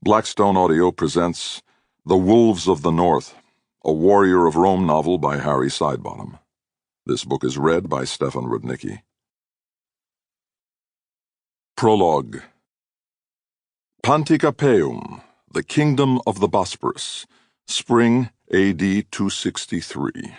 Blackstone Audio presents The Wolves of the North, a Warrior of Rome novel by Harry Sidebottom. This book is read by Stefan Rudnicki. Prologue. Pantikapaeum, the Kingdom of the Bosporus, Spring A.D. 263.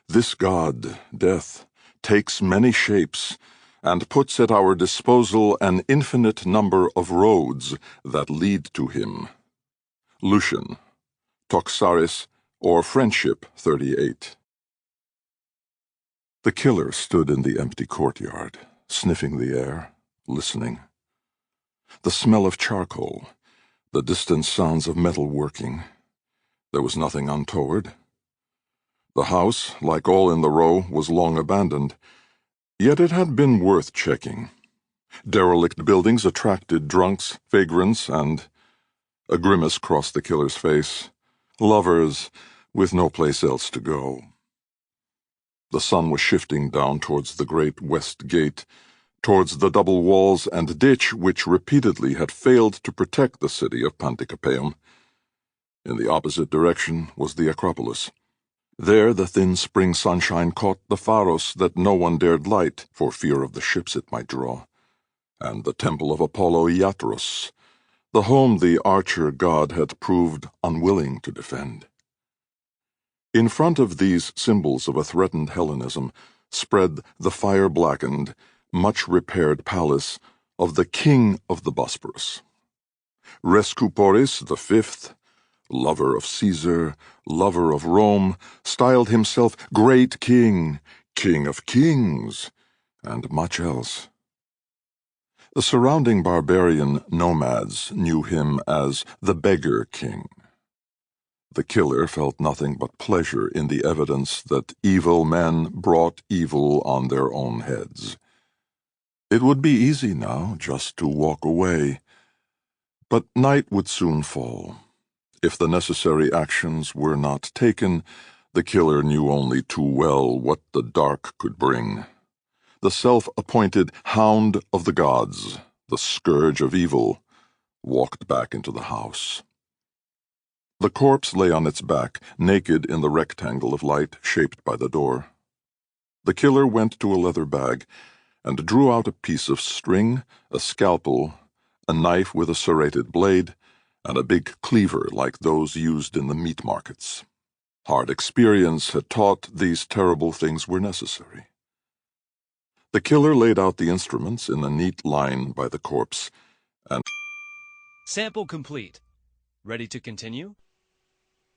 This god, Death, takes many shapes, and puts at our disposal an infinite number of roads that lead to him. Lucian, Toxaris, or Friendship 38. The killer stood in the empty courtyard, sniffing the air, listening. The smell of charcoal, the distant sounds of metal working. There was nothing untoward. The house, like all in the row, was long abandoned, yet it had been worth checking. Derelict buildings attracted drunks, vagrants, and... A grimace crossed the killer's face. Lovers, with no place else to go. The sun was shifting down towards the great west gate, towards the double walls and ditch which repeatedly had failed to protect the city of Pantikapaeum. In the opposite direction was the Acropolis. There the thin spring sunshine caught the pharos that no one dared light for fear of the ships it might draw, and the temple of Apollo Iatros, the home the archer god had proved unwilling to defend. In front of these symbols of a threatened Hellenism spread the fire-blackened, much-repaired palace of the king of the Bosporus. Rescuporis V, lover of Caesar, lover of Rome, styled himself Great King, King of Kings, and much else. The surrounding barbarian nomads knew him as the Beggar King. The killer felt nothing but pleasure in the evidence that evil men brought evil on their own heads. It would be easy now just to walk away, but night would soon fall. If the necessary actions were not taken, the killer knew only too well what the dark could bring. The self-appointed hound of the gods, the scourge of evil, walked back into the house. The corpse lay on its back, naked in the rectangle of light shaped by the door. The killer went to a leather bag and drew out a piece of string, a scalpel, a knife with a serrated blade, and a big cleaver like those used in the meat markets. Hard experience had taught these terrible things were necessary. The killer laid out the instruments in a neat line by the corpse, and... Sample complete. Ready to continue?